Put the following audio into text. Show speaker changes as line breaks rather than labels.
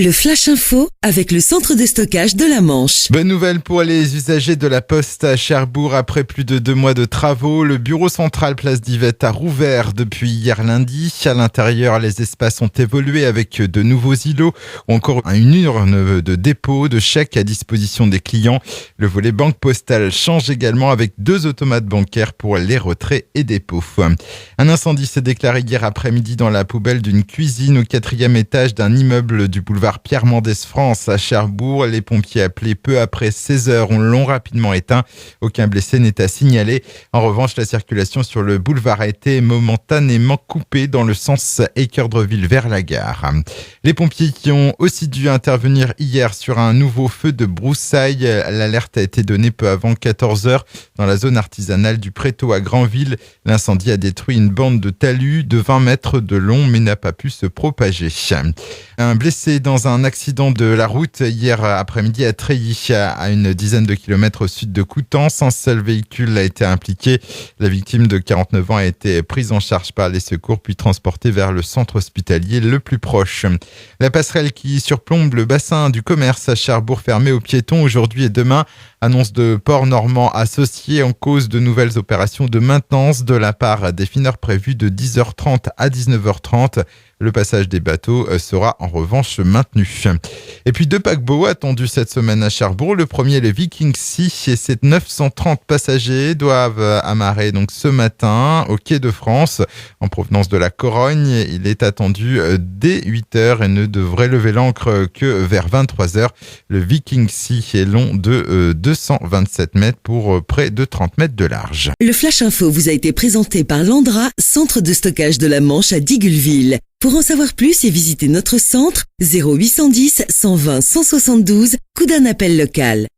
Le Flash Info avec le centre de stockage de la Manche.
Bonne nouvelle pour les usagers de la Poste à Cherbourg. Après plus de 2 mois de travaux, le bureau central place d'Yvette a rouvert depuis hier lundi. À l'intérieur, les espaces ont évolué avec de nouveaux îlots ou encore une urne de dépôt de chèques à disposition des clients. Le volet banque postale change également avec 2 automates bancaires pour les retraits et dépôts. Un incendie s'est déclaré hier après-midi dans la poubelle d'une cuisine au 4e étage d'un immeuble du boulevard Pierre Mendès France à Cherbourg. Les pompiers appelés peu après 16 heures l'ont rapidement éteint. Aucun blessé n'est à signaler. En revanche, la circulation sur le boulevard a été momentanément coupée dans le sens Équeurdreville vers la gare. Les pompiers qui ont aussi dû intervenir hier sur un nouveau feu de broussailles. L'alerte a été donnée peu avant 14 heures dans la zone artisanale du Prétot à Granville. L'incendie a détruit une bande de talus de 20 mètres de long mais n'a pas pu se propager. Un blessé dans un accident de la route hier après-midi à Treilly, à une dizaine de kilomètres au sud de Coutances. Un seul véhicule a été impliqué. La victime de 49 ans a été prise en charge par les secours puis transportée vers le centre hospitalier le plus proche. La passerelle qui surplombe le bassin du commerce à Cherbourg fermée aux piétons aujourd'hui et demain. Annonce de port normand associé en cause de nouvelles opérations de maintenance de la part des fineurs prévues de 10h30 à 19h30. Le passage des bateaux sera en revanche maintenu. Et puis 2 paquebots attendus cette semaine à Cherbourg. Le premier, le Viking Sea, et ses 930 passagers doivent amarrer donc ce matin au quai de France en provenance de la Corogne. Il est attendu dès 8h et ne devrait lever l'ancre que vers 23h. Le Viking Sea est long de 227 mètres pour près de 30 mètres de large.
Le Flash Info vous a été présenté par Landra, centre de stockage de la Manche à Digulleville. Pour en savoir plus et visiter notre centre, 0810 120 172, coup d'un appel local.